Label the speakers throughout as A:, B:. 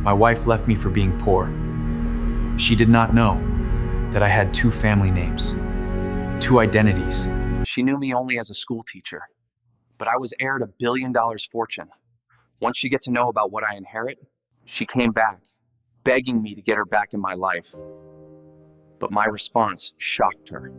A: My wife left me for being poor. She did not know that I had two family names, two identities. She knew me only as a school teacher, but I was heir to $1 billion fortune. Once she get to know about what I inherit, she came back, begging me to get her back in my life. But my response shocked her.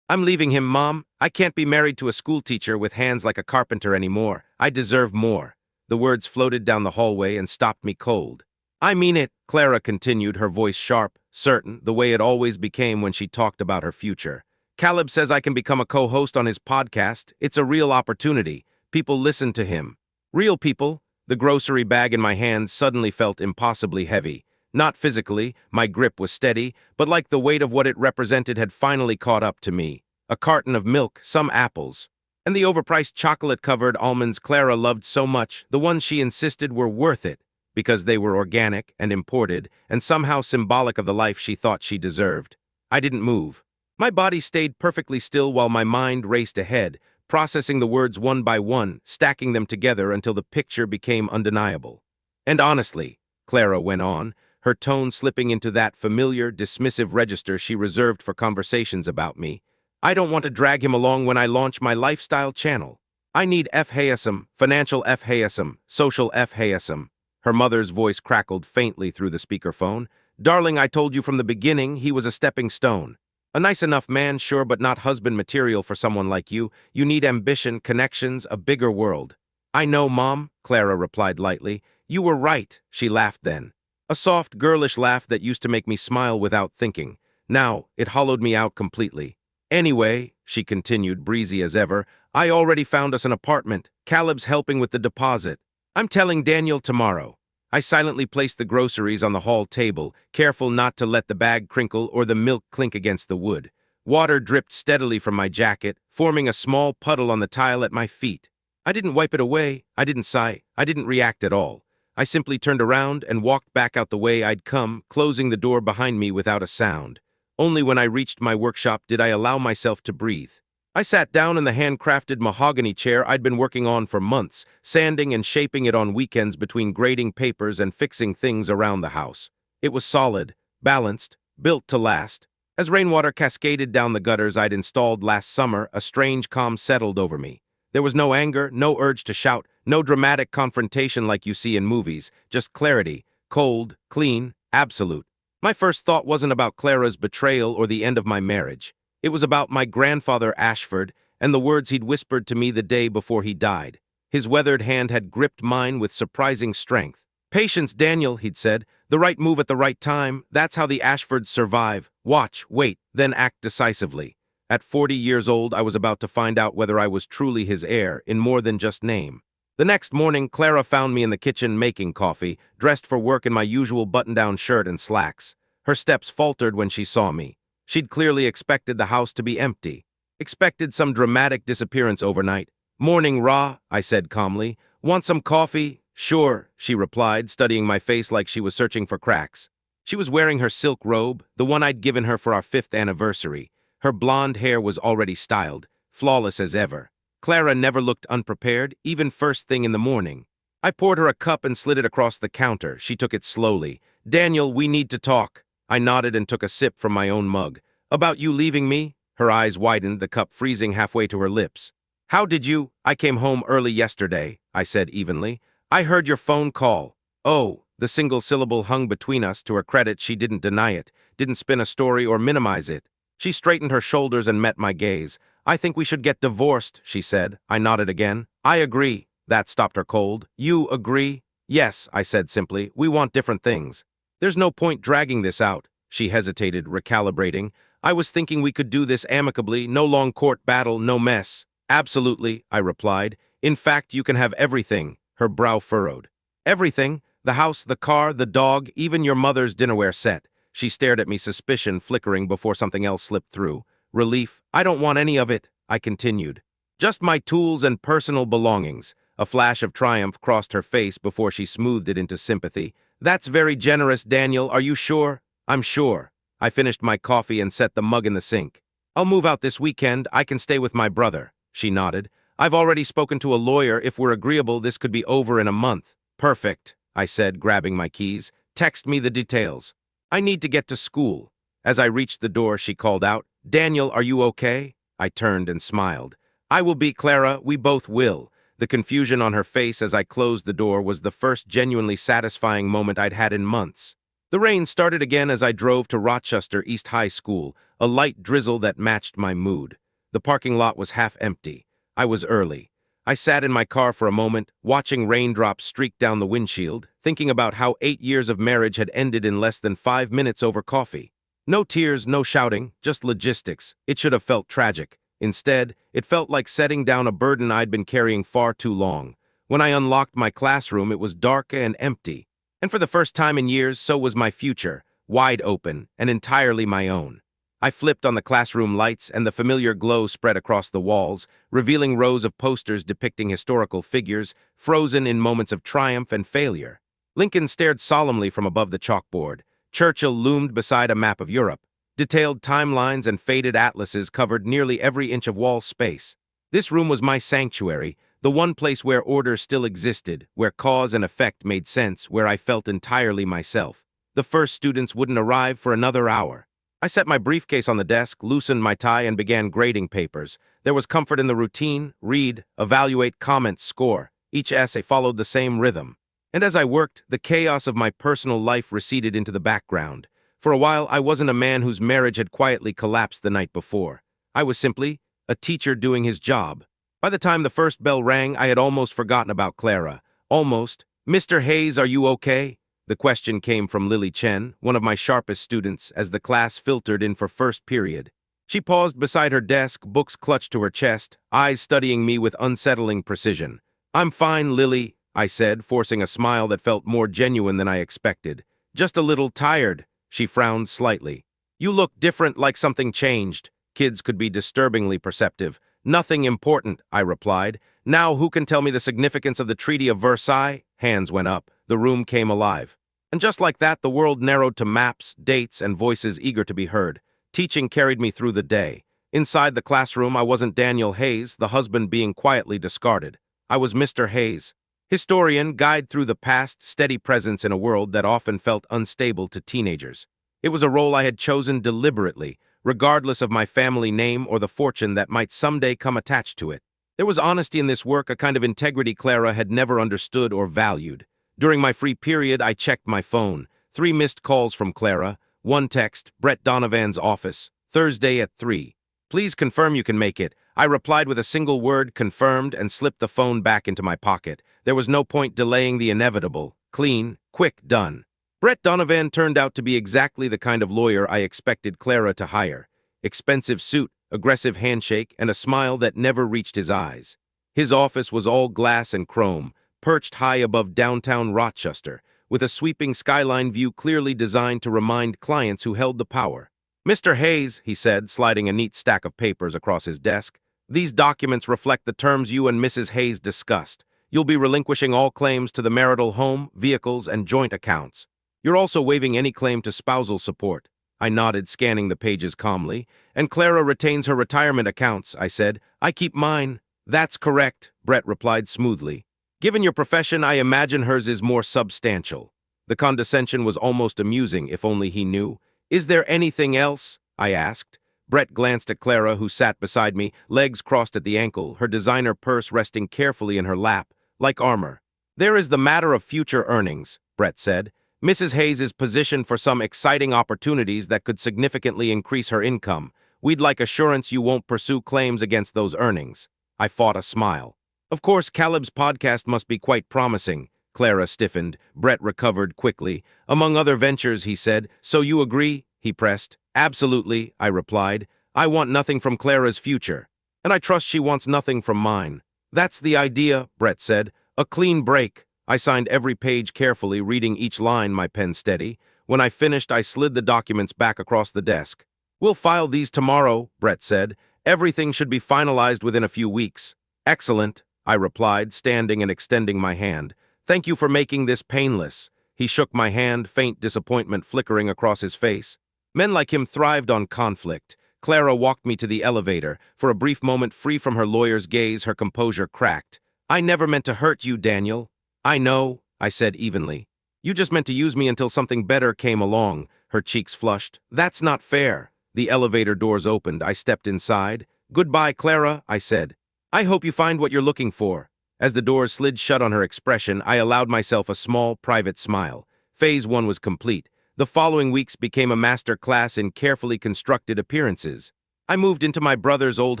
B: I'm leaving him, Mom. I can't be married to a schoolteacher with hands like a carpenter anymore. I deserve more. The words floated down the hallway and stopped me cold. I mean it, Clara continued, her voice sharp, certain, the way it always became when she talked about her future. Caleb says I can become a co-host on his podcast. It's a real opportunity. People listen to him. Real people. The grocery bag in my hand suddenly felt impossibly heavy. Not physically, my grip was steady, but like the weight of what it represented had finally caught up to me. A carton of milk, some apples, and the overpriced chocolate-covered almonds Clara loved so much, the ones she insisted were worth it, because they were organic and imported, and somehow symbolic of the life she thought she deserved. I didn't move. My body stayed perfectly still while my mind raced ahead, processing the words one by one, stacking them together until the picture became undeniable. And honestly, Clara went on, her tone slipping into that familiar, dismissive register she reserved for conversations about me, I don't want to drag him along when I launch my lifestyle channel. I need FHASM, financial FHASM, social FHASM. Her mother's voice crackled faintly through the speakerphone. Darling, I told you from the beginning he was a stepping stone. A nice enough man, sure, but not husband material for someone like you. You need ambition, connections, a bigger world. I know, Mom, Clara replied lightly. You were right, she laughed then. A soft, girlish laugh that used to make me smile without thinking. Now, it hollowed me out completely. Anyway, she continued, breezy as ever, I already found us an apartment. Caleb's helping with the deposit. I'm telling Daniel tomorrow. I silently placed the groceries on the hall table, careful not to let the bag crinkle or the milk clink against the wood. Water dripped steadily from my jacket, forming a small puddle on the tile at my feet. I didn't wipe it away. I didn't sigh. I didn't react at all. I simply turned around and walked back out the way I'd come, closing the door behind me without a sound. Only when I reached my workshop did I allow myself to breathe. I sat down in the handcrafted mahogany chair I'd been working on for months, sanding and shaping it on weekends between grading papers and fixing things around the house. It was solid, balanced, built to last. As rainwater cascaded down the gutters I'd installed last summer, a strange calm settled over me. There was no anger, no urge to shout, no dramatic confrontation like you see in movies, just clarity, cold, clean, absolute. My first thought wasn't about Clara's betrayal or the end of my marriage. It was about my grandfather Ashford and the words he'd whispered to me the day before he died. His weathered hand had gripped mine with surprising strength. Patience, Daniel, he'd said. The right move at the right time. That's how the Ashfords survive. Watch, wait, then act decisively. At 40 years old, I was about to find out whether I was truly his heir, in more than just name. The next morning, Clara found me in the kitchen making coffee, dressed for work in my usual button-down shirt and slacks. Her steps faltered when she saw me. She'd clearly expected the house to be empty. Expected some dramatic disappearance overnight. Morning, Ra, I said calmly. Want some coffee? Sure, she replied, studying my face like she was searching for cracks. She was wearing her silk robe, the one I'd given her for our 5th anniversary. Her blonde hair was already styled, flawless as ever. Clara never looked unprepared, even first thing in the morning. I poured her a cup and slid it across the counter. She took it slowly. Daniel, we need to talk. I nodded and took a sip from my own mug. About you leaving me? Her eyes widened, the cup freezing halfway to her lips. How did you? I came home early yesterday, I said evenly. I heard your phone call. Oh, the single syllable hung between us. To her credit, she didn't deny it, didn't spin a story or minimize it. She straightened her shoulders and met my gaze. I think we should get divorced, she said. I nodded again. I agree. That stopped her cold. You agree? Yes, I said simply. We want different things. There's no point dragging this out. She hesitated, recalibrating. I was thinking we could do this amicably, no long court battle, no mess. Absolutely, I replied. In fact, you can have everything. Her brow furrowed. Everything? The house, the car, the dog, even your mother's dinnerware set. She stared at me, suspicion flickering before something else slipped through. Relief. I don't want any of it, I continued. Just my tools and personal belongings. A flash of triumph crossed her face before she smoothed it into sympathy. That's very generous, Daniel. Are you sure? I'm sure. I finished my coffee and set the mug in the sink. I'll move out this weekend. I can stay with my brother. She nodded. I've already spoken to a lawyer. If we're agreeable, this could be over in a month. Perfect. I said, grabbing my keys. Text me the details. I need to get to school. As I reached the door, she called out, Daniel, are you okay? I turned and smiled. I will be, Clara, we both will. The confusion on her face as I closed the door was the first genuinely satisfying moment I'd had in months. The rain started again as I drove to Rochester East High School, a light drizzle that matched my mood. The parking lot was half empty. I was early. I sat in my car for a moment, watching raindrops streak down the windshield, thinking about how 8 years of marriage had ended in less than 5 minutes over coffee. No tears, no shouting, just logistics. It should have felt tragic. Instead, it felt like setting down a burden I'd been carrying far too long. When I unlocked my classroom, it was dark and empty. And for the first time in years, so was my future, wide open and entirely my own. I flipped on the classroom lights and the familiar glow spread across the walls, revealing rows of posters depicting historical figures, frozen in moments of triumph and failure. Lincoln stared solemnly from above the chalkboard. Churchill loomed beside a map of Europe. Detailed timelines and faded atlases covered nearly every inch of wall space. This room was my sanctuary, the one place where order still existed, where cause and effect made sense, where I felt entirely myself. The first students wouldn't arrive for another hour. I set my briefcase on the desk, loosened my tie, and began grading papers. There was comfort in the routine: read, evaluate, comment, score. Each essay followed the same rhythm. And as I worked, the chaos of my personal life receded into the background. For a while, I wasn't a man whose marriage had quietly collapsed the night before. I was simply a teacher doing his job. By the time the first bell rang, I had almost forgotten about Clara. Almost. Mr. Hayes, are you okay? The question came from Lily Chen, one of my sharpest students, as the class filtered in for first period. She paused beside her desk, books clutched to her chest, eyes studying me with unsettling precision. I'm fine, Lily, I said, forcing a smile that felt more genuine than I expected. Just a little tired. She frowned slightly. You look different, like something changed. Kids could be disturbingly perceptive. Nothing important, I replied. Now who can tell me the significance of the Treaty of Versailles? Hands went up. The room came alive. And just like that, the world narrowed to maps, dates, and voices eager to be heard. Teaching carried me through the day. Inside the classroom, I wasn't Daniel Hayes, the husband being quietly discarded. I was Mr. Hayes. Historian, guide through the past, steady presence in a world that often felt unstable to teenagers. It was a role I had chosen deliberately, regardless of my family name or the fortune that might someday come attached to it. There was honesty in this work, a kind of integrity Clara had never understood or valued. During my free period, I checked my phone. 3 missed calls from Clara, 1 text, Brett Donovan's office, Thursday at 3. Please confirm you can make it. I replied with a single word, confirmed, and slipped the phone back into my pocket. There was no point delaying the inevitable. Clean, quick, done. Brett Donovan turned out to be exactly the kind of lawyer I expected Clara to hire. Expensive suit, aggressive handshake, and a smile that never reached his eyes. His office was all glass and chrome, perched high above downtown Rochester, with a sweeping skyline view clearly designed to remind clients who held the power. Mr. Hayes, he said, sliding a neat stack of papers across his desk, these documents reflect the terms you and Mrs. Hayes discussed. You'll be relinquishing all claims to the marital home, vehicles, and joint accounts. You're also waiving any claim to spousal support. I nodded, scanning the pages calmly. And Clara retains her retirement accounts, I said. I keep mine. That's correct, Brett replied smoothly. Given your profession, I imagine hers is more substantial. The condescension was almost amusing, if only he knew. Is there anything else? I asked. Brett glanced at Clara, who sat beside me, legs crossed at the ankle, her designer purse resting carefully in her lap, like armor. There is the matter of future earnings, Brett said. Mrs. Hayes is positioned for some exciting opportunities that could significantly increase her income. We'd like assurance you won't pursue claims against those earnings. I fought a smile. Of course, Caleb's podcast must be quite promising. Clara stiffened. Brett recovered quickly. Among other ventures, he said. So you agree? He pressed. Absolutely, I replied. I want nothing from Clara's future. And I trust she wants nothing from mine. That's the idea, Brett said. A clean break. I signed every page carefully, reading each line, my pen steady. When I finished, I slid the documents back across the desk. We'll file these tomorrow, Brett said. Everything should be finalized within a few weeks. Excellent, I replied, standing and extending my hand. Thank you for making this painless. He shook my hand, faint disappointment flickering across his face. Men like him thrived on conflict. Clara walked me to the elevator. For a brief moment, free from her lawyer's gaze, her composure cracked. I never meant to hurt you, Daniel. I know, I said evenly. You just meant to use me until something better came along. Her cheeks flushed. That's not fair. The elevator doors opened. I stepped inside. Goodbye, Clara, I said. I hope you find what you're looking for. As the doors slid shut on her expression, I allowed myself a small, private smile. Phase 1 was complete. The following weeks became a master class in carefully constructed appearances. I moved into my brother's old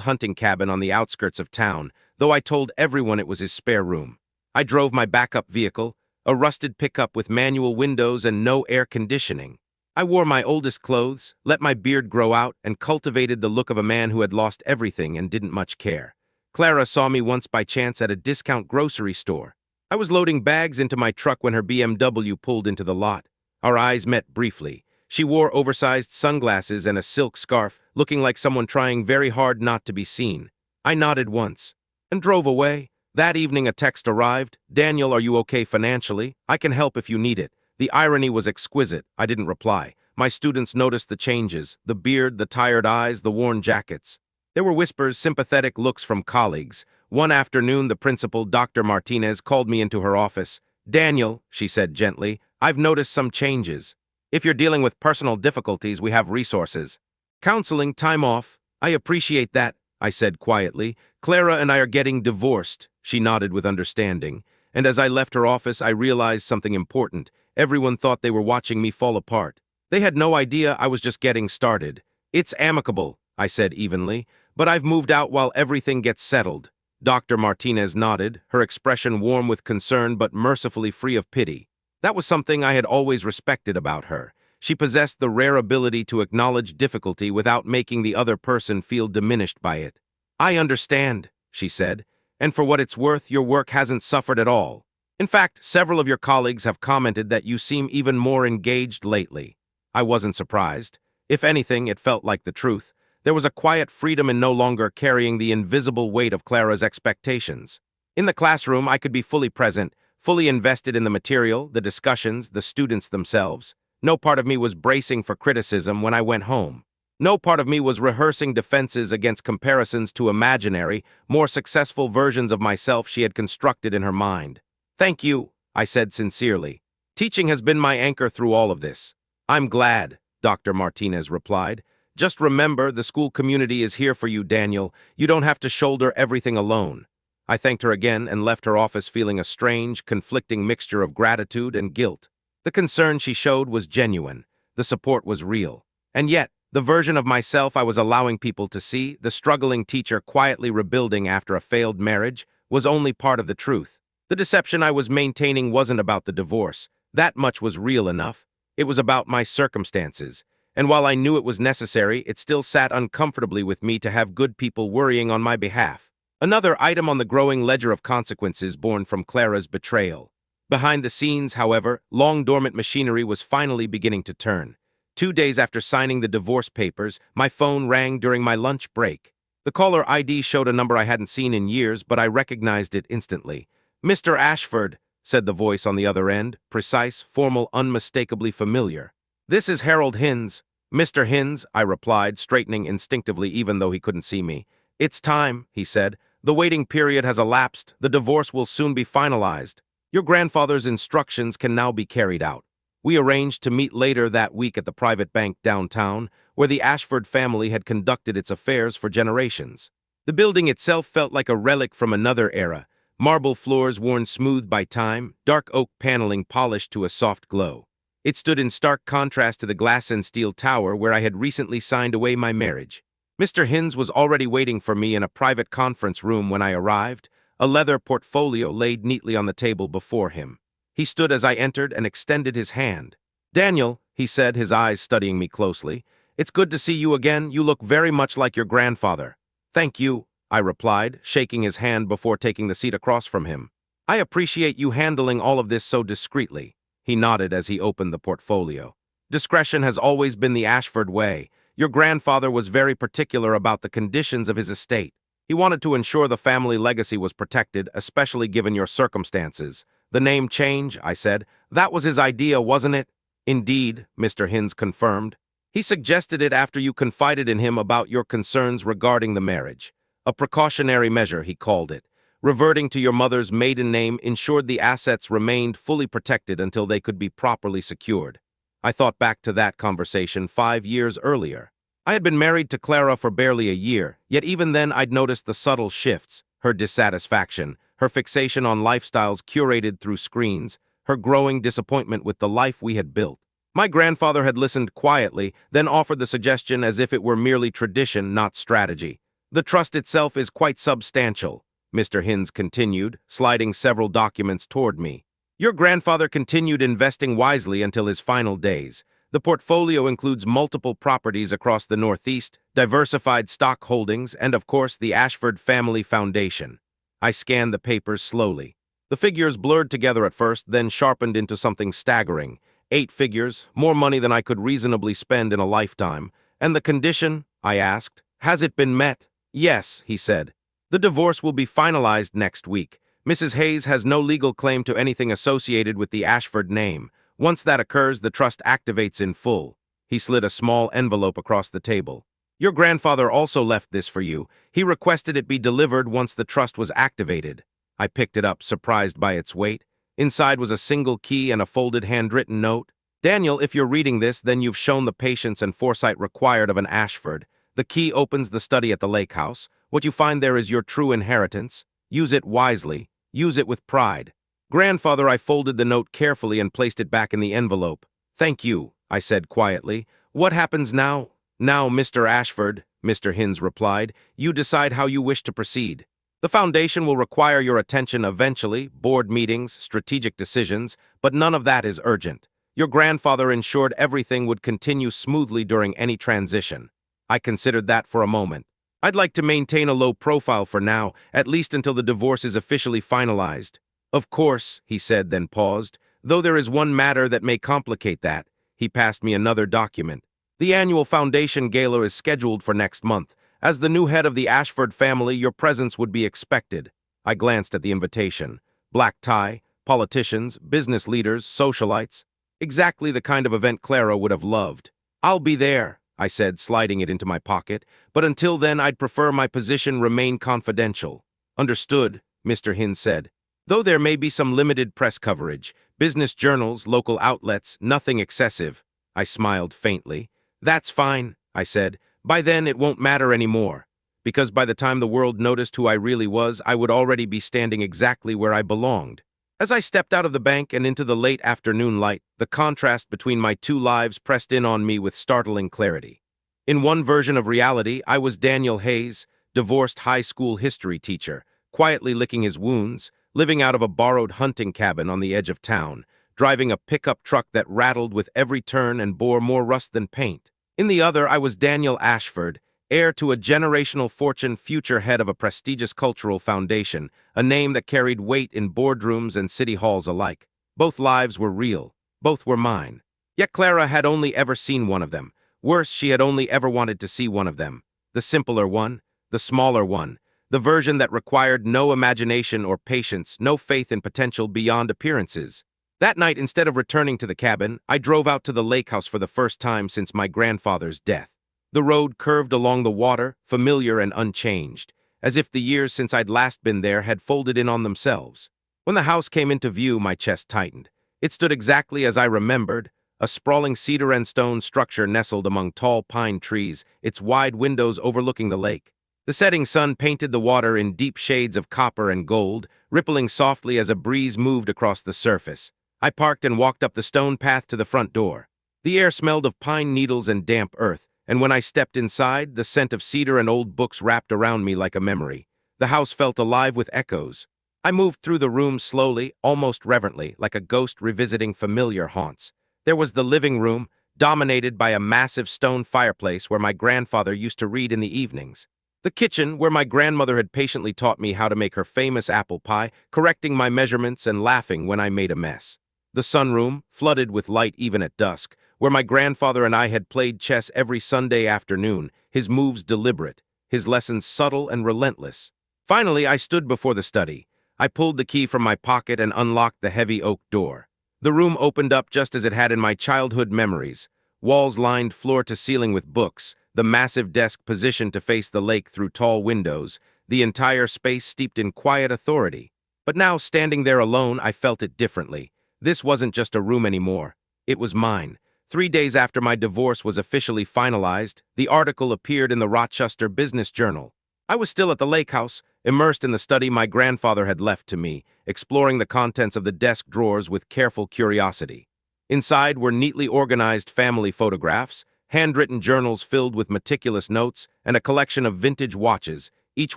B: hunting cabin on the outskirts of town, though I told everyone it was his spare room. I drove my backup vehicle, a rusted pickup with manual windows and no air conditioning. I wore my oldest clothes, let my beard grow out, and cultivated the look of a man who had lost everything and didn't much care. Clara saw me once by chance at a discount grocery store. I was loading bags into my truck when her BMW pulled into the lot. Our eyes met briefly. She wore oversized sunglasses and a silk scarf, looking like someone trying very hard not to be seen. I nodded once and drove away. That evening a text arrived. Daniel, are you okay financially? I can help if you need it. The irony was exquisite. I didn't reply. My students noticed the changes, the beard, the tired eyes, the worn jackets. There were whispers, sympathetic looks from colleagues. One afternoon, the principal, Dr. Martinez, called me into her office. Daniel, she said gently, I've noticed some changes. If you're dealing with personal difficulties, we have resources. Counseling, time off. I appreciate that, I said quietly. Clara and I are getting divorced. She nodded with understanding. And as I left her office, I realized something important. Everyone thought they were watching me fall apart. They had no idea I was just getting started. It's amicable, I said evenly, but I've moved out while everything gets settled. Dr. Martinez nodded, her expression warm with concern but mercifully free of pity. That was something I had always respected about her. She possessed the rare ability to acknowledge difficulty without making the other person feel diminished by it. I understand, she said, and for what it's worth, your work hasn't suffered at all. In fact, several of your colleagues have commented that you seem even more engaged lately. I wasn't surprised. If anything, it felt like the truth. There was a quiet freedom in no longer carrying the invisible weight of Clara's expectations. In the classroom, I could be fully present, fully invested in the material, the discussions, the students themselves. No part of me was bracing for criticism when I went home. No part of me was rehearsing defenses against comparisons to imaginary, more successful versions of myself she had constructed in her mind. Thank you, I said sincerely. Teaching has been my anchor through all of this. I'm glad, Dr. Martinez replied. Just remember, the school community is here for you, Daniel. You don't have to shoulder everything alone. I thanked her again and left her office feeling a strange, conflicting mixture of gratitude and guilt. The concern she showed was genuine. The support was real. And yet, the version of myself I was allowing people to see, the struggling teacher quietly rebuilding after a failed marriage, was only part of the truth. The deception I was maintaining wasn't about the divorce. That much was real enough. It was about my circumstances. And while I knew it was necessary, it still sat uncomfortably with me to have good people worrying on my behalf. Another item on the growing ledger of consequences born from Clara's betrayal. Behind the scenes, however, long-dormant machinery was finally beginning to turn. 2 days after signing the divorce papers, my phone rang during my lunch break. The caller ID showed a number I hadn't seen in years, but I recognized it instantly. Mr. Ashford, said the voice on the other end, precise, formal, unmistakably familiar. This is Harold Hinz. Mr. Hinz, I replied, straightening instinctively even though he couldn't see me. It's time, he said. The waiting period has elapsed. The divorce will soon be finalized. Your grandfather's instructions can now be carried out. We arranged to meet later that week at the private bank downtown, where the Ashford family had conducted its affairs for generations. The building itself felt like a relic from another era. Marble floors worn smooth by time, dark oak paneling polished to a soft glow. It stood in stark contrast to the glass and steel tower where I had recently signed away my marriage. Mr. Hinz was already waiting for me in a private conference room when I arrived, a leather portfolio laid neatly on the table before him. He stood as I entered and extended his hand. Daniel, he said, his eyes studying me closely, it's good to see you again. You look very much like your grandfather. Thank you, I replied, shaking his hand before taking the seat across from him. I appreciate you handling all of this so discreetly. He nodded as he opened the portfolio. Discretion has always been the Ashford way. Your grandfather was very particular about the conditions of his estate. He wanted to ensure the family legacy was protected, especially given your circumstances. The name change, I said. That was his idea, wasn't it? Indeed, Mr. Hinz confirmed. He suggested it after you confided in him about your concerns regarding the marriage. A precautionary measure, he called it. Reverting to your mother's maiden name ensured the assets remained fully protected until they could be properly secured. I thought back to that conversation 5 years earlier. I had been married to Clara for barely a year, yet even then I'd noticed the subtle shifts, her dissatisfaction, her fixation on lifestyles curated through screens, her growing disappointment with the life we had built. My grandfather had listened quietly, then offered the suggestion as if it were merely tradition, not strategy. The trust itself is quite substantial, Mr. Hinz continued, sliding several documents toward me. Your grandfather continued investing wisely until his final days. The portfolio includes multiple properties across the Northeast, diversified stock holdings, and of course the Ashford Family Foundation. I scanned the papers slowly. The figures blurred together at first, then sharpened into something staggering. 8 figures, more money than I could reasonably spend in a lifetime. And the condition? I asked. Has it been met? Yes, he said. The divorce will be finalized next week. Mrs. Hayes has no legal claim to anything associated with the Ashford name. Once that occurs, the trust activates in full. He slid a small envelope across the table. Your grandfather also left this for you. He requested it be delivered once the trust was activated. I picked it up, surprised by its weight. Inside was a single key and a folded handwritten note. Daniel, if you're reading this, then you've shown the patience and foresight required of an Ashford. The key opens the study at the lake house. What you find there is your true inheritance. Use it wisely. Use it with pride. Grandfather, I folded the note carefully and placed it back in the envelope. Thank you, I said quietly. What happens now? Now, Mr. Ashford, Mr. Hinz replied, you decide how you wish to proceed. The foundation will require your attention eventually, board meetings, strategic decisions, but none of that is urgent. Your grandfather ensured everything would continue smoothly during any transition. I considered that for a moment. I'd like to maintain a low profile for now, at least until the divorce is officially finalized. Of course, he said, then paused, though there is one matter that may complicate that. He passed me another document. The annual foundation gala is scheduled for next month. As the new head of the Ashford family, your presence would be expected. I glanced at the invitation. Black tie, politicians, business leaders, socialites. Exactly the kind of event Clara would have loved. I'll be there, I said, sliding it into my pocket, but until then I'd prefer my position remain confidential. Understood, Mr. Hinz said. Though there may be some limited press coverage, business journals, local outlets, nothing excessive. I smiled faintly. That's fine, I said. By then it won't matter anymore. Because by the time the world noticed who I really was, I would already be standing exactly where I belonged. As I stepped out of the bank and into the late afternoon light, the contrast between my two lives pressed in on me with startling clarity. In one version of reality, I was Daniel Hayes, divorced high school history teacher, quietly licking his wounds, living out of a borrowed hunting cabin on the edge of town, driving a pickup truck that rattled with every turn and bore more rust than paint. In the other, I was Daniel Ashford, heir to a generational fortune, future head of a prestigious cultural foundation, a name that carried weight in boardrooms and city halls alike. Both lives were real. Both were mine. Yet Clara had only ever seen one of them. Worse, she had only ever wanted to see one of them. The simpler one, the smaller one, the version that required no imagination or patience, no faith in potential beyond appearances. That night, instead of returning to the cabin, I drove out to the lake house for the first time since my grandfather's death. The road curved along the water, familiar and unchanged, as if the years since I'd last been there had folded in on themselves. When the house came into view, my chest tightened. It stood exactly as I remembered, a sprawling cedar and stone structure nestled among tall pine trees, its wide windows overlooking the lake. The setting sun painted the water in deep shades of copper and gold, rippling softly as a breeze moved across the surface. I parked and walked up the stone path to the front door. The air smelled of pine needles and damp earth, and when I stepped inside, the scent of cedar and old books wrapped around me like a memory. The house felt alive with echoes. I moved through the room slowly, almost reverently, like a ghost revisiting familiar haunts. There was the living room, dominated by a massive stone fireplace where my grandfather used to read in the evenings. The kitchen, where my grandmother had patiently taught me how to make her famous apple pie, correcting my measurements and laughing when I made a mess. The sunroom, flooded with light even at dusk, where my grandfather and I had played chess every Sunday afternoon, his moves deliberate, his lessons subtle and relentless. Finally, I stood before the study. I pulled the key from my pocket and unlocked the heavy oak door. The room opened up just as it had in my childhood memories. Walls lined floor to ceiling with books, the massive desk positioned to face the lake through tall windows, the entire space steeped in quiet authority. But now, standing there alone, I felt it differently. This wasn't just a room anymore. It was mine. 3 days after my divorce was officially finalized, the article appeared in the Rochester Business Journal. I was still at the lake house, immersed in the study my grandfather had left to me, exploring the contents of the desk drawers with careful curiosity. Inside were neatly organized family photographs, handwritten journals filled with meticulous notes, and a collection of vintage watches, each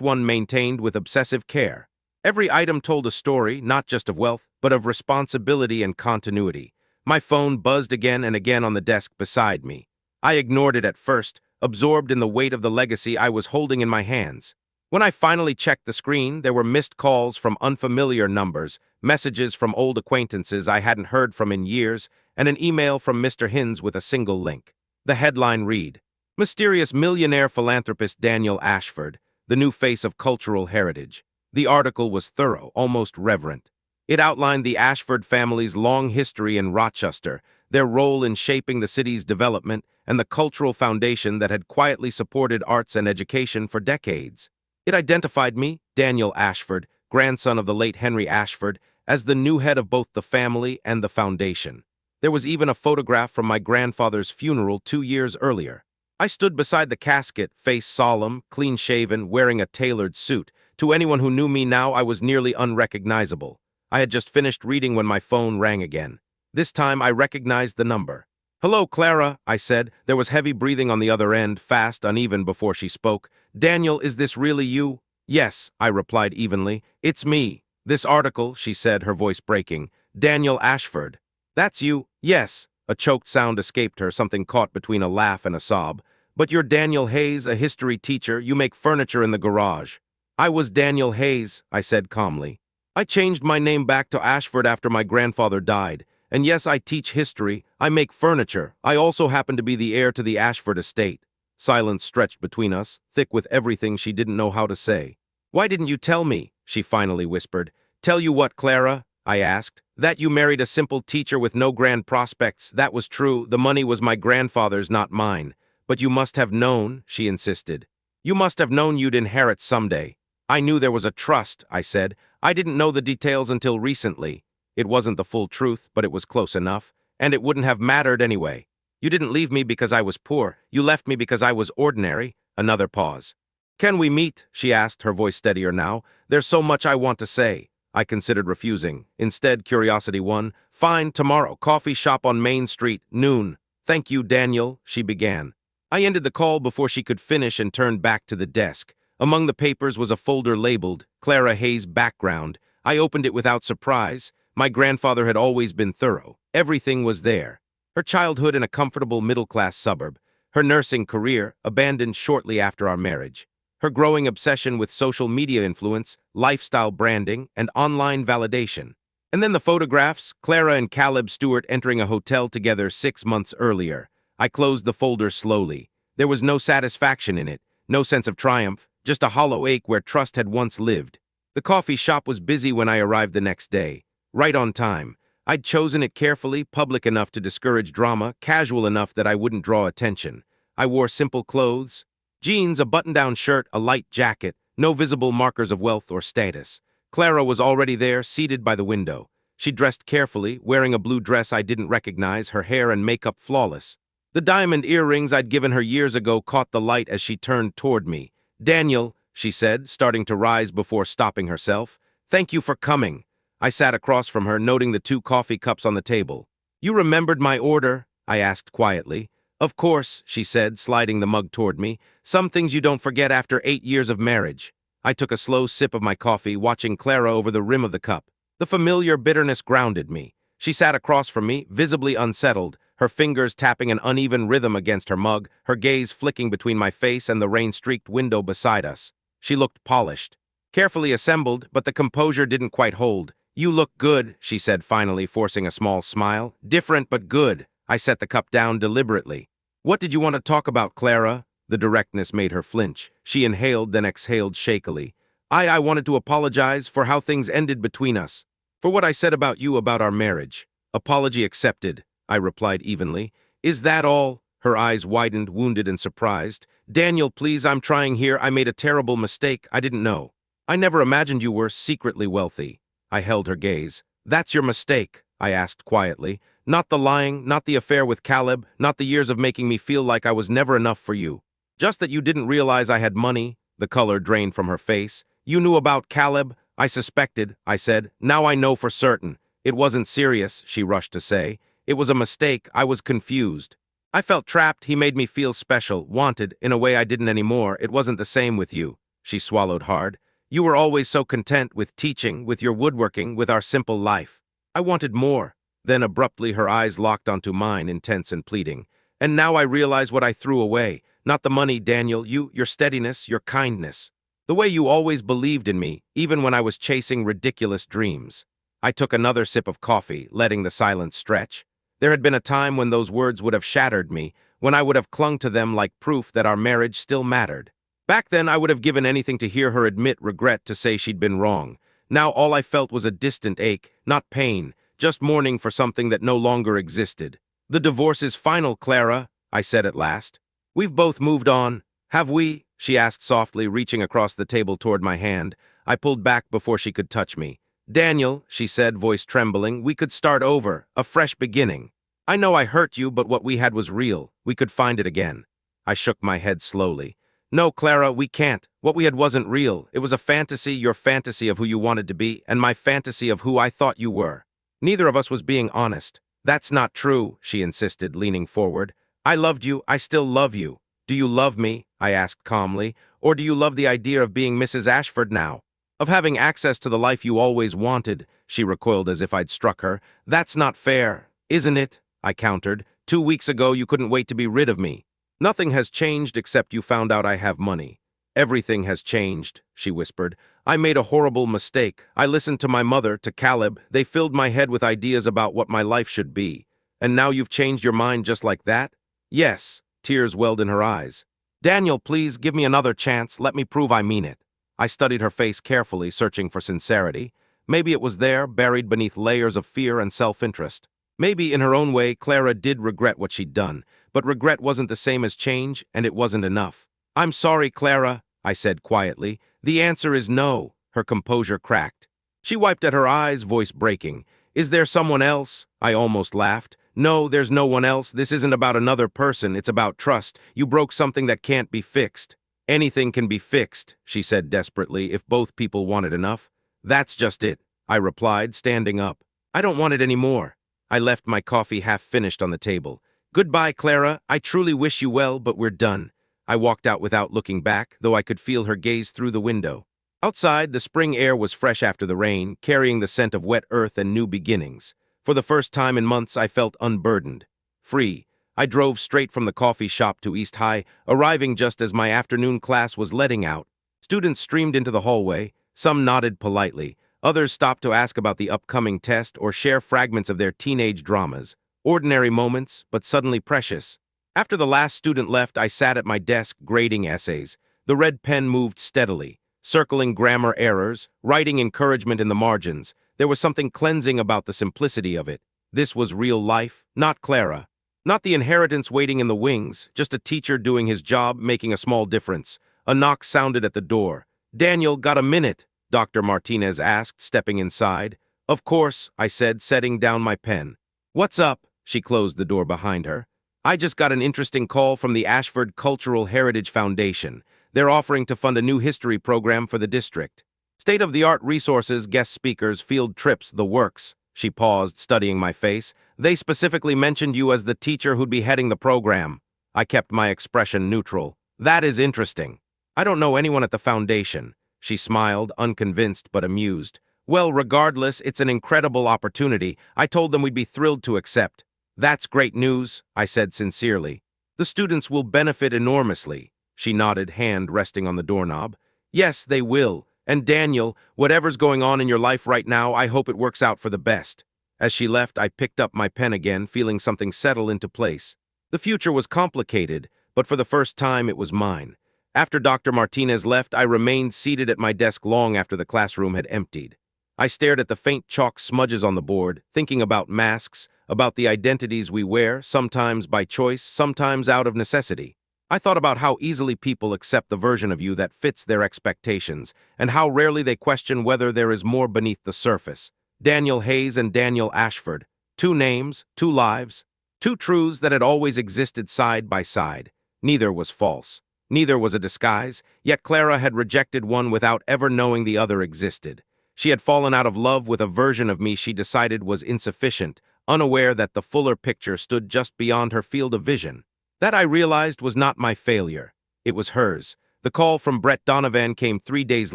B: one maintained with obsessive care. Every item told a story, not just of wealth, but of responsibility and continuity. My phone buzzed again and again on the desk beside me. I ignored it at first, absorbed in the weight of the legacy I was holding in my hands. When I finally checked the screen, there were missed calls from unfamiliar numbers, messages from old acquaintances I hadn't heard from in years, and an email from Mr. Hinz with a single link. The headline read, "Mysterious millionaire philanthropist Daniel Ashford, the new face of cultural heritage." The article was thorough, almost reverent. It outlined the Ashford family's long history in Rochester, their role in shaping the city's development, and the cultural foundation that had quietly supported arts and education for decades. It identified me, Daniel Ashford, grandson of the late Henry Ashford, as the new head of both the family and the foundation. There was even a photograph from my grandfather's funeral 2 years earlier. I stood beside the casket, face solemn, clean-shaven, wearing a tailored suit. To anyone who knew me now, I was nearly unrecognizable. I had just finished reading when my phone rang again. This time, I recognized the number. "Hello, Clara," I said. There was heavy breathing on the other end, fast, uneven before she spoke. "Daniel, is this really you?" "Yes," I replied evenly. "It's me." "This article," she said, her voice breaking. "Daniel Ashford." "That's you?" "Yes." A choked sound escaped her, something caught between a laugh and a sob. "But you're Daniel Hayes, a history teacher. You make furniture in the garage." "I was Daniel Hayes," I said calmly. "I changed my name back to Ashford after my grandfather died. And yes, I teach history. I make furniture. I also happen to be the heir to the Ashford estate." Silence stretched between us, thick with everything she didn't know how to say. "Why didn't you tell me?" she finally whispered. "Tell you what, Clara?" I asked. "That you married a simple teacher with no grand prospects. That was true. The money was my grandfather's, not mine. But you must have known," she insisted. "You must have known you'd inherit someday." "I knew there was a trust," I said. "I didn't know the details until recently." It wasn't the full truth, but it was close enough, and it wouldn't have mattered anyway. "You didn't leave me because I was poor. You left me because I was ordinary." Another pause. "Can we meet?" she asked, her voice steadier now. "There's so much I want to say." I considered refusing. Instead, curiosity won. "Fine, tomorrow. Coffee shop on Main Street, noon." "Thank you, Daniel," she began. I ended the call before she could finish and turned back to the desk. Among the papers was a folder labeled Clara Hayes Background. I opened it without surprise. My grandfather had always been thorough. Everything was there. Her childhood in a comfortable middle-class suburb. Her nursing career, abandoned shortly after our marriage. Her growing obsession with social media influence, lifestyle branding, and online validation. And then the photographs, Clara and Caleb Stewart entering a hotel together 6 months earlier. I closed the folder slowly. There was no satisfaction in it, no sense of triumph, just a hollow ache where trust had once lived. The coffee shop was busy when I arrived the next day. Right on time. I'd chosen it carefully, public enough to discourage drama, casual enough that I wouldn't draw attention. I wore simple clothes. Jeans, a button-down shirt, a light jacket, no visible markers of wealth or status. Clara was already there, seated by the window. She dressed carefully, wearing a blue dress I didn't recognize, her hair and makeup flawless. The diamond earrings I'd given her years ago caught the light as she turned toward me. "Daniel," she said, starting to rise before stopping herself. "Thank you for coming." I sat across from her, noting the 2 coffee cups on the table. "You remembered my order?" I asked quietly. "Of course," she said, sliding the mug toward me. "Some things you don't forget after 8 years of marriage." I took a slow sip of my coffee, watching Clara over the rim of the cup. The familiar bitterness grounded me. She sat across from me, visibly unsettled, her fingers tapping an uneven rhythm against her mug, her gaze flicking between my face and the rain-streaked window beside us. She looked polished. Carefully assembled, but the composure didn't quite hold. "You look good," she said finally, forcing a small smile. "Different, but good." I set the cup down deliberately. "What did you want to talk about, Clara?" The directness made her flinch. She inhaled, then exhaled shakily. I wanted to apologize for how things ended between us. For what I said about you about our marriage." "Apology accepted," I replied evenly. "Is that all?" Her eyes widened, wounded and surprised. Daniel, please, I'm trying here. I made a terrible mistake. I didn't know. I never imagined you were secretly wealthy. I held her gaze. That's your mistake, I asked quietly. Not the lying, not the affair with Caleb, not the years of making me feel like I was never enough for you. Just that you didn't realize I had money. The color drained from her face. You knew about Caleb. I suspected, I said. Now I know for certain. It wasn't serious, she rushed to say. It was a mistake. I was confused. I felt trapped. He made me feel special, wanted, in a way I didn't anymore. It wasn't the same with you. She swallowed hard. You were always so content with teaching, with your woodworking, with our simple life. I wanted more. Then abruptly her eyes locked onto mine, intense and pleading. And now I realize what I threw away. Not the money, Daniel, your steadiness, your kindness. The way you always believed in me, even when I was chasing ridiculous dreams. I took another sip of coffee, letting the silence stretch. There had been a time when those words would have shattered me, when I would have clung to them like proof that our marriage still mattered. Back then, I would have given anything to hear her admit regret, to say she'd been wrong. Now all I felt was a distant ache, not pain, just mourning for something that no longer existed. The divorce is final, Clara, I said at last. We've both moved on. Have we? She asked softly, reaching across the table toward my hand. I pulled back before she could touch me. Daniel, she said, voice trembling, we could start over, a fresh beginning. I know I hurt you, but what we had was real. We could find it again. I shook my head slowly. No, Clara, we can't. What we had wasn't real. It was a fantasy, your fantasy of who you wanted to be, and my fantasy of who I thought you were. Neither of us was being honest. That's not true, she insisted, leaning forward. I loved you. I still love you. Do you love me? I asked calmly. Or do you love the idea of being Mrs. Ashford now? Of having access to the life you always wanted? She recoiled as if I'd struck her. That's not fair, isn't it? I countered. 2 weeks ago you couldn't wait to be rid of me. Nothing has changed except you found out I have money. Everything has changed, she whispered. I made a horrible mistake. I listened to my mother, to Caleb. They filled my head with ideas about what my life should be. And now you've changed your mind just like that? Yes. Tears welled in her eyes. Daniel, please give me another chance. Let me prove I mean it. I studied her face carefully, searching for sincerity. Maybe it was there, buried beneath layers of fear and self-interest. Maybe, in her own way, Clara did regret what she'd done, but regret wasn't the same as change, and it wasn't enough. I'm sorry, Clara, I said quietly. The answer is no. Her composure cracked. She wiped at her eyes, voice breaking. Is there someone else? I almost laughed. No, there's no one else. This isn't about another person. It's about trust. You broke something that can't be fixed. Anything can be fixed, she said desperately, if both people want it enough. That's just it, I replied, standing up. I don't want it anymore. I left my coffee half finished on the table. Goodbye, Clara. I truly wish you well, but we're done. I walked out without looking back, though I could feel her gaze through the window. Outside, the spring air was fresh after the rain, carrying the scent of wet earth and new beginnings. For the first time in months, I felt unburdened, free. I drove straight from the coffee shop to East High, arriving just as my afternoon class was letting out. Students streamed into the hallway. Some nodded politely. Others stopped to ask about the upcoming test or share fragments of their teenage dramas. Ordinary moments, but suddenly precious. After the last student left, I sat at my desk grading essays. The red pen moved steadily, circling grammar errors, writing encouragement in the margins. There was something cleansing about the simplicity of it. This was real life, not Clara. Not the inheritance waiting in the wings, just a teacher doing his job, making a small difference. A knock sounded at the door. Daniel, got a minute? Dr. Martinez asked, stepping inside. Of course, I said, setting down my pen. What's up? She closed the door behind her. I just got an interesting call from the Ashford Cultural Heritage Foundation. They're offering to fund a new history program for the district. State-of-the-art resources, guest speakers, field trips, the works. She paused, studying my face. They specifically mentioned you as the teacher who'd be heading the program. I kept my expression neutral. That is interesting. I don't know anyone at the foundation. She smiled, unconvinced but amused. Well, regardless, it's an incredible opportunity. I told them we'd be thrilled to accept. That's great news, I said sincerely. The students will benefit enormously. She nodded, hand resting on the doorknob. Yes, they will. And Daniel, whatever's going on in your life right now, I hope it works out for the best. As she left, I picked up my pen again, feeling something settle into place. The future was complicated, but for the first time it was mine. After Dr. Martinez left, I remained seated at my desk long after the classroom had emptied. I stared at the faint chalk smudges on the board, thinking about masks, about the identities we wear, sometimes by choice, sometimes out of necessity. I thought about how easily people accept the version of you that fits their expectations, and how rarely they question whether there is more beneath the surface. Daniel Hayes and Daniel Ashford. Two names, two lives, two truths that had always existed side by side. Neither was false. Neither was a disguise, yet Clara had rejected one without ever knowing the other existed. She had fallen out of love with a version of me she decided was insufficient, unaware that the fuller picture stood just beyond her field of vision. That, I realized, was not my failure. It was hers. The call from Brett Donovan came 3 days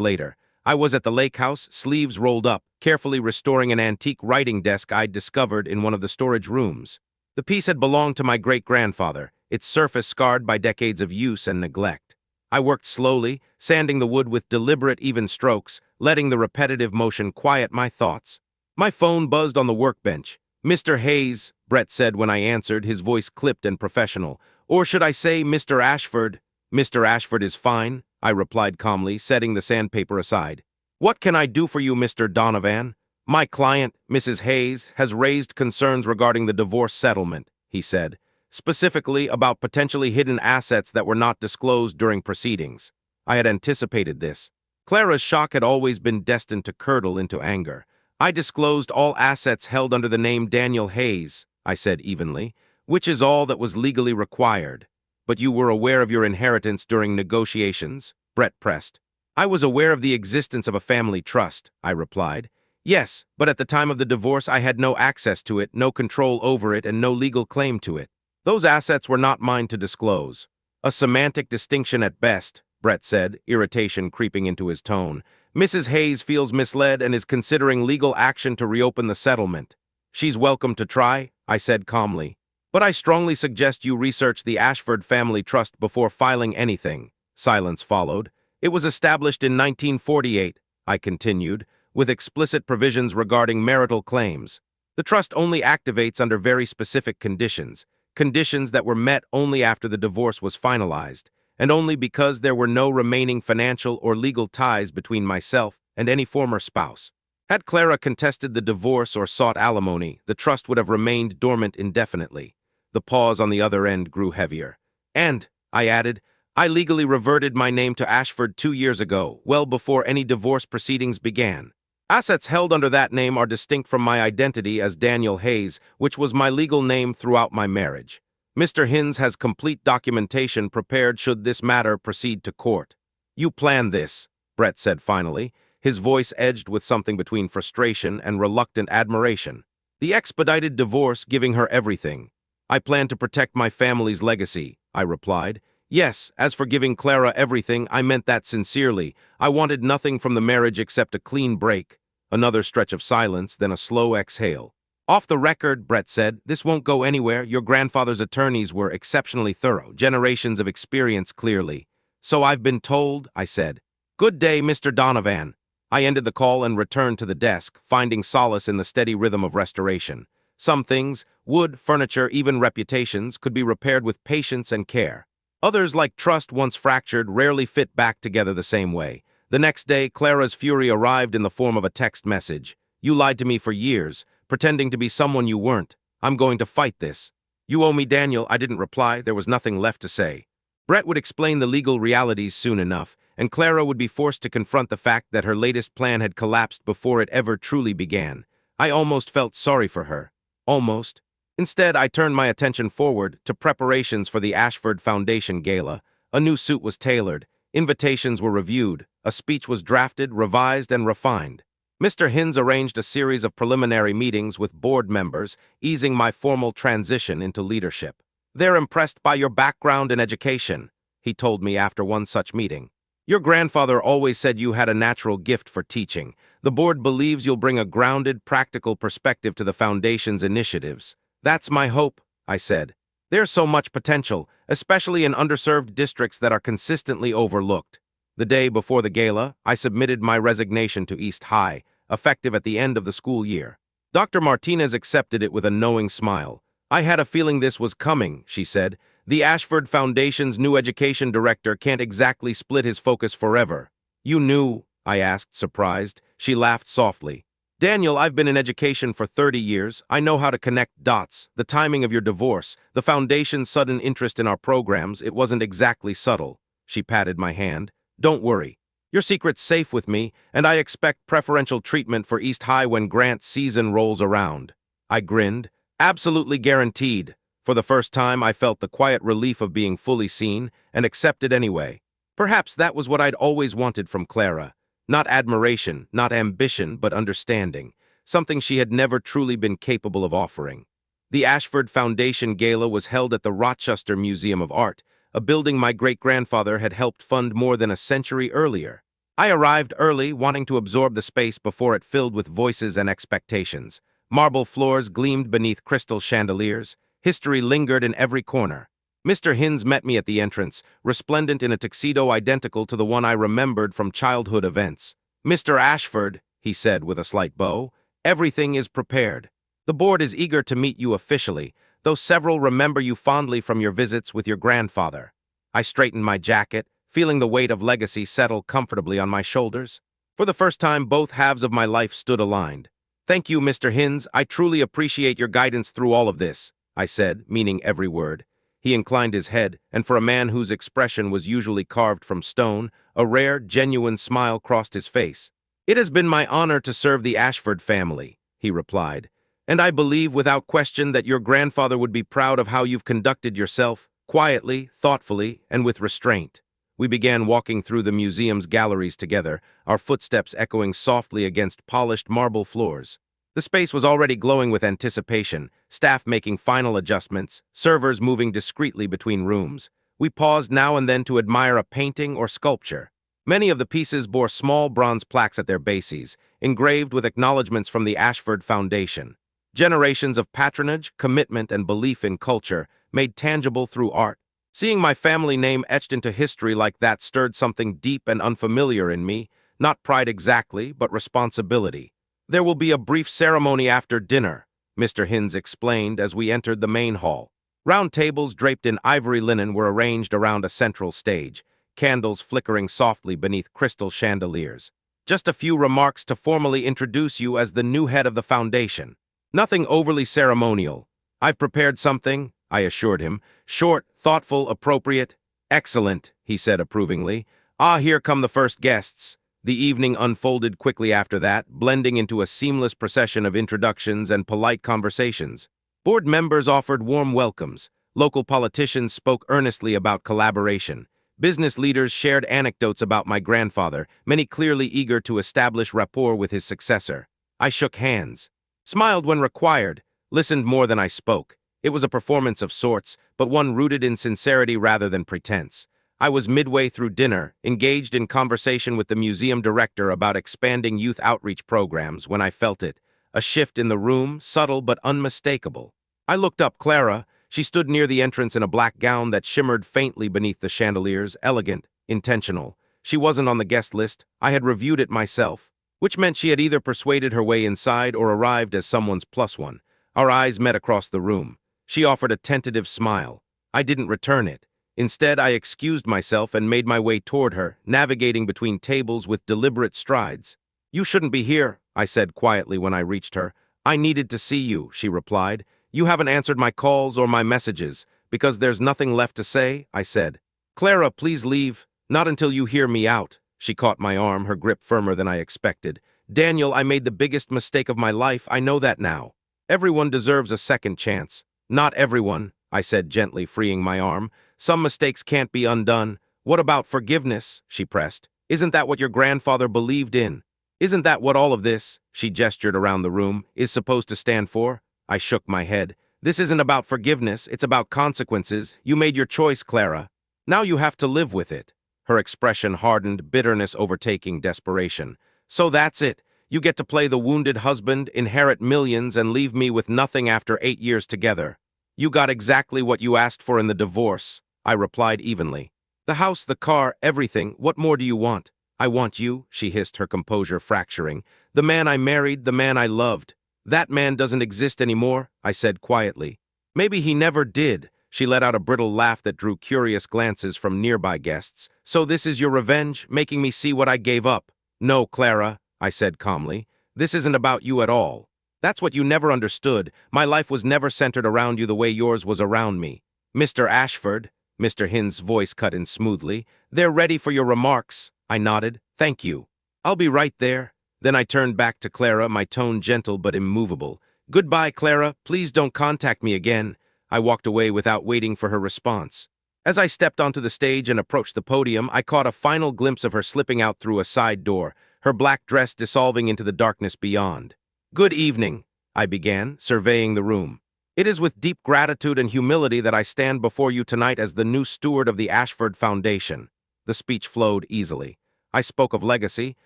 B: later. I was at the lake house, sleeves rolled up, carefully restoring an antique writing desk I'd discovered in one of the storage rooms. The piece had belonged to my great-grandfather, its surface scarred by decades of use and neglect. I worked slowly, sanding the wood with deliberate, even strokes, letting the repetitive motion quiet my thoughts. My phone buzzed on the workbench. "Mr. Hayes," Brett said when I answered, his voice clipped and professional. "Or should I say Mr. Ashford?" "Mr. Ashford is fine," I replied calmly, setting the sandpaper aside. "What can I do for you, Mr. Donovan?" "My client, Mrs. Hayes, has raised concerns regarding the divorce settlement," he said, "specifically about potentially hidden assets that were not disclosed during proceedings." I had anticipated this. Clara's shock had always been destined to curdle into anger. "I disclosed all assets held under the name Daniel Hayes," I said evenly, "which is all that was legally required." "But you were aware of your inheritance during negotiations?" Brett pressed. "I was aware of the existence of a family trust," I replied. "Yes, but at the time of the divorce I had no access to it, no control over it, and no legal claim to it. Those assets were not mine to disclose." "A semantic distinction at best," Brett said, irritation creeping into his tone. "Mrs. Hayes feels misled and is considering legal action to reopen the settlement." "She's welcome to try," I said calmly. "But I strongly suggest you research the Ashford family trust before filing anything." Silence followed. "It was established in 1948, I continued, with explicit provisions regarding marital claims. The trust only activates under very specific conditions, conditions that were met only after the divorce was finalized, and only because there were no remaining financial or legal ties between myself and any former spouse. Had Clara contested the divorce or sought alimony, the trust would have remained dormant indefinitely." The pause on the other end grew heavier. "And," I added, "I legally reverted my name to Ashford 2 years ago, well before any divorce proceedings began. Assets held under that name are distinct from my identity as Daniel Hayes, which was my legal name throughout my marriage. Mr. Hinz has complete documentation prepared should this matter proceed to court." "You planned this," Brett said finally, his voice edged with something between frustration and reluctant admiration. "The expedited divorce giving her everything." "I plan to protect my family's legacy," I replied. "Yes, as for giving Clara everything, I meant that sincerely. I wanted nothing from the marriage except a clean break." Another stretch of silence, then a slow exhale. "Off the record," Brett said, "this won't go anywhere. Your grandfather's attorneys were exceptionally thorough, generations of experience clearly." "So I've been told," I said. "Good day, Mr. Donovan." I ended the call and returned to the desk, finding solace in the steady rhythm of restoration. Some things, wood, furniture, even reputations, could be repaired with patience and care. Others, like trust once fractured, rarely fit back together the same way. The next day, Clara's fury arrived in the form of a text message. "You lied to me for years, pretending to be someone you weren't. I'm going to fight this." "You owe me, Daniel." I didn't reply. There was nothing left to say. Brett would explain the legal realities soon enough, and Clara would be forced to confront the fact that her latest plan had collapsed before it ever truly began. I almost felt sorry for her. Almost. Instead, I turned my attention forward to preparations for the Ashford Foundation Gala. A new suit was tailored, invitations were reviewed, a speech was drafted, revised, and refined. Mr. Hinz arranged a series of preliminary meetings with board members, easing my formal transition into leadership. "They're impressed by your background and education," he told me after one such meeting. "Your grandfather always said you had a natural gift for teaching. The board believes you'll bring a grounded, practical perspective to the Foundation's initiatives." "That's my hope," I said. "There's so much potential, especially in underserved districts that are consistently overlooked." The day before the gala, I submitted my resignation to East High, effective at the end of the school year. Dr. Martinez accepted it with a knowing smile. "I had a feeling this was coming," she said. "The Ashford Foundation's new education director can't exactly split his focus forever." "You knew?" I asked, surprised. She laughed softly. Daniel, I've been in education for 30 years. I know how to connect dots, the timing of your divorce, the foundation's sudden interest in our programs. It wasn't exactly subtle. She patted my hand. Don't worry. Your secret's safe with me, and I expect preferential treatment for East High when grant season rolls around. I grinned. Absolutely guaranteed. For the first time, I felt the quiet relief of being fully seen and accepted anyway. Perhaps that was what I'd always wanted from Clara. Not admiration, not ambition, but understanding, something she had never truly been capable of offering. The Ashford Foundation Gala was held at the Rochester Museum of Art, a building my great-grandfather had helped fund more than a century earlier. I arrived early, wanting to absorb the space before it filled with voices and expectations. Marble floors gleamed beneath crystal chandeliers. History lingered in every corner. Mr. Hinz met me at the entrance, resplendent in a tuxedo identical to the one I remembered from childhood events. "Mr. Ashford," he said with a slight bow, "everything is prepared. The board is eager to meet you officially, though several remember you fondly from your visits with your grandfather." I straightened my jacket, feeling the weight of legacy settle comfortably on my shoulders. For the first time, both halves of my life stood aligned. "Thank you, Mr. Hinz. I truly appreciate your guidance through all of this," I said, meaning every word. He inclined his head, and for a man whose expression was usually carved from stone, a rare, genuine smile crossed his face. "It has been my honor to serve the Ashford family," he replied, "and I believe without question that your grandfather would be proud of how you've conducted yourself, quietly, thoughtfully, and with restraint." We began walking through the museum's galleries together, our footsteps echoing softly against polished marble floors. The space was already glowing with anticipation, staff making final adjustments, servers moving discreetly between rooms. We paused now and then to admire a painting or sculpture. Many of the pieces bore small bronze plaques at their bases, engraved with acknowledgments from the Ashford Foundation. Generations of patronage, commitment, and belief in culture, made tangible through art. Seeing my family name etched into history like that stirred something deep and unfamiliar in me, not pride exactly, but responsibility. "There will be a brief ceremony after dinner," Mr. Hinz explained as we entered the main hall. Round tables draped in ivory linen were arranged around a central stage, candles flickering softly beneath crystal chandeliers. "Just a few remarks to formally introduce you as the new head of the foundation. Nothing overly ceremonial. I've prepared something," I assured him. "Short, thoughtful, appropriate." "Excellent," he said approvingly. "Ah, here come the first guests." The evening unfolded quickly after that, blending into a seamless procession of introductions and polite conversations. Board members offered warm welcomes. Local politicians spoke earnestly about collaboration. Business leaders shared anecdotes about my grandfather, many clearly eager to establish rapport with his successor. I shook hands, smiled when required, listened more than I spoke. It was a performance of sorts, but one rooted in sincerity rather than pretense. I was midway through dinner, engaged in conversation with the museum director about expanding youth outreach programs when I felt it. A shift in the room, subtle but unmistakable. I looked up Clara. She stood near the entrance in a black gown that shimmered faintly beneath the chandeliers, elegant, intentional. She wasn't on the guest list. I had reviewed it myself, which meant she had either persuaded her way inside or arrived as someone's plus one. Our eyes met across the room. She offered a tentative smile. I didn't return it. Instead, I excused myself and made my way toward her, navigating between tables with deliberate strides. "You shouldn't be here," I said quietly when I reached her. "I needed to see you," she replied. "You haven't answered my calls or my messages." "Because there's nothing left to say," I said. "Clara, please leave. Not until you hear me out." She caught my arm, her grip firmer than I expected. "Daniel, I made the biggest mistake of my life. I know that now. Everyone deserves a second chance." "Not everyone," I said gently, freeing my arm. "Some mistakes can't be undone." "What about forgiveness?" she pressed. "Isn't that what your grandfather believed in? Isn't that what all of this," she gestured around the room, "is supposed to stand for?" I shook my head. "This isn't about forgiveness, it's about consequences. You made your choice, Clara. Now you have to live with it." Her expression hardened, bitterness overtaking desperation. "So that's it. You get to play the wounded husband, inherit millions, and leave me with nothing after 8 years together." "You got exactly what you asked for in the divorce," I replied evenly. "The house, the car, everything. What more do you want?" "I want you," she hissed, her composure fracturing. "The man I married, the man I loved." "That man doesn't exist anymore," I said quietly. "Maybe he never did." She let out a brittle laugh that drew curious glances from nearby guests. "So this is your revenge, making me see what I gave up?" "No, Clara," I said calmly. This isn't about you at all. That's what you never understood. My life was never centered around you the way yours was around me. Mr. Ashford, Mr. Hin's voice cut in smoothly, they're ready for your remarks. I nodded. Thank you. I'll be right there. Then I turned back to Clara, my tone gentle but immovable. Goodbye, Clara. Please don't contact me again. I walked away without waiting for her response. As I stepped onto the stage and approached the podium, I caught a final glimpse of her slipping out through a side door, her black dress dissolving into the darkness beyond. Good evening, I began, surveying the room. It is with deep gratitude and humility that I stand before you tonight as the new steward of the Ashford Foundation. The speech flowed easily. I spoke of legacy,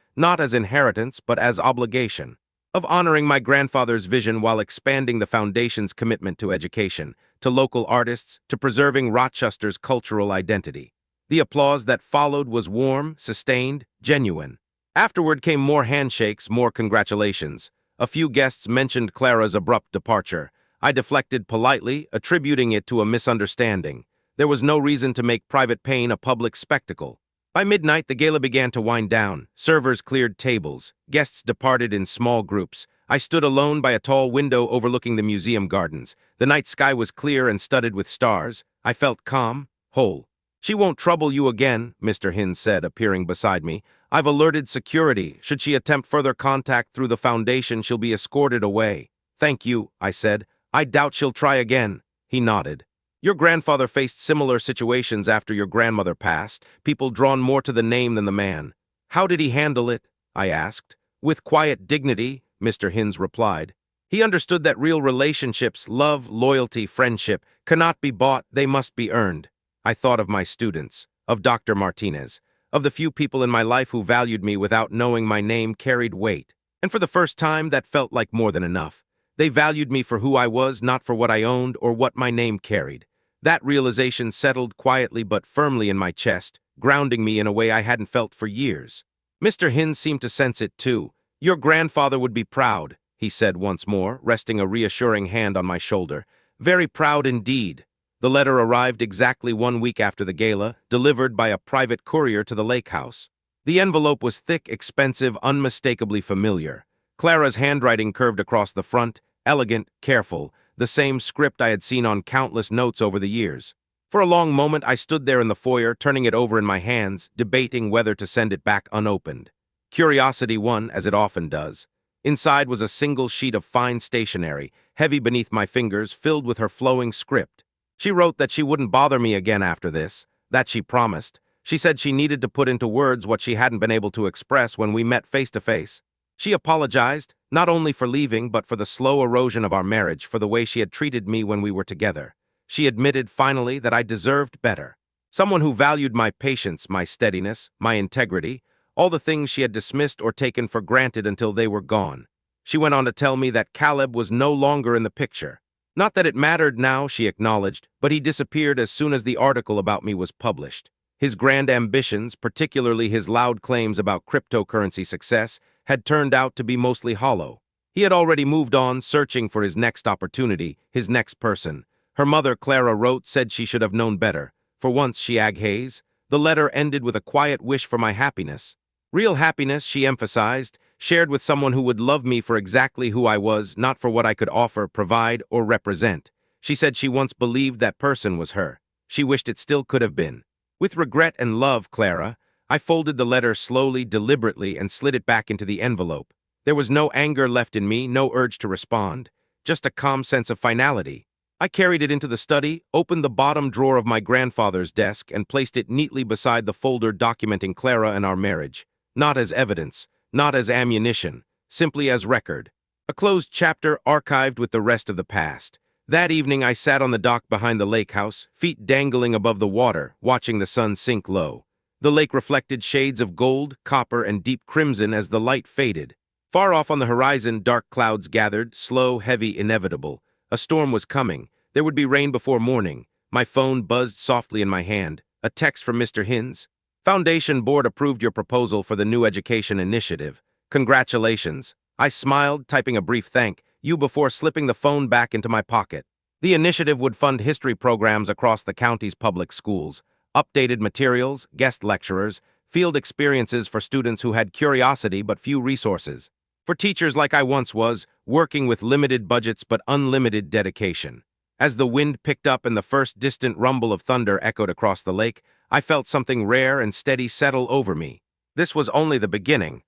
B: not as inheritance, but as obligation, of honoring my grandfather's vision while expanding the foundation's commitment to education, to local artists, to preserving Rochester's cultural identity. The applause that followed was warm, sustained, genuine. Afterward came more handshakes, more congratulations. A few guests mentioned Clara's abrupt departure. I deflected politely, attributing it to a misunderstanding. There was no reason to make private pain a public spectacle. By midnight, the gala began to wind down. Servers cleared tables. Guests departed in small groups. I stood alone by a tall window overlooking the museum gardens. The night sky was clear and studded with stars. I felt calm, whole. She won't trouble you again, Mr. Hin said, appearing beside me. I've alerted security. Should she attempt further contact through the foundation, she'll be escorted away. Thank you, I said. I doubt she'll try again. He nodded. Your grandfather faced similar situations after your grandmother passed, people drawn more to the name than the man. How did he handle it? I asked. With quiet dignity, Mr. Hinz replied. He understood that real relationships, love, loyalty, friendship, cannot be bought, they must be earned. I thought of my students, of Dr. Martinez, of the few people in my life who valued me without knowing my name carried weight. And for the first time, that felt like more than enough. They valued me for who I was, not for what I owned or what my name carried. That realization settled quietly but firmly in my chest, grounding me in a way I hadn't felt for years. Mr. Hinz seemed to sense it too. Your grandfather would be proud, he said once more, resting a reassuring hand on my shoulder. Very proud indeed. The letter arrived exactly 1 week after the gala, delivered by a private courier to the lake house. The envelope was thick, expensive, unmistakably familiar. Clara's handwriting curved across the front, elegant, careful, the same script I had seen on countless notes over the years. For a long moment, I stood there in the foyer, turning it over in my hands, debating whether to send it back unopened. Curiosity won, as it often does. Inside was a single sheet of fine stationery, heavy beneath my fingers, filled with her flowing script. She wrote that she wouldn't bother me again after this, that she promised. She said she needed to put into words what she hadn't been able to express when we met face to face. She apologized, not only for leaving, but for the slow erosion of our marriage, for the way she had treated me when we were together. She admitted, finally, that I deserved better. Someone who valued my patience, my steadiness, my integrity, all the things she had dismissed or taken for granted until they were gone. She went on to tell me that Caleb was no longer in the picture. Not that it mattered now, she acknowledged, but he disappeared as soon as the article about me was published. His grand ambitions, particularly his loud claims about cryptocurrency success, had turned out to be mostly hollow. He had already moved on, searching for his next opportunity, his next person. Her mother, Clara, wrote, said she should have known better. For once, she aghaze. The letter ended with a quiet wish for my happiness. Real happiness, she emphasized, shared with someone who would love me for exactly who I was, not for what I could offer, provide, or represent. She said she once believed that person was her. She wished it still could have been. With regret and love, Clara, I folded the letter slowly, deliberately, and slid it back into the envelope. There was no anger left in me, no urge to respond, just a calm sense of finality. I carried it into the study, opened the bottom drawer of my grandfather's desk, and placed it neatly beside the folder documenting Clara and our marriage. Not as evidence, not as ammunition, simply as record. A closed chapter archived with the rest of the past. That evening I sat on the dock behind the lake house, feet dangling above the water, watching the sun sink low. The lake reflected shades of gold, copper, and deep crimson as the light faded. Far off on the horizon, dark clouds gathered, slow, heavy, inevitable. A storm was coming. There would be rain before morning. My phone buzzed softly in my hand. A text from Mr. Hinz. Foundation Board approved your proposal for the new education initiative. Congratulations. I smiled, typing a brief thank you before slipping the phone back into my pocket. The initiative would fund history programs across the county's public schools, updated materials, guest lecturers, field experiences for students who had curiosity but few resources. For teachers like I once was, working with limited budgets but unlimited dedication. As the wind picked up and the first distant rumble of thunder echoed across the lake, I felt something rare and steady settle over me. This was only the beginning.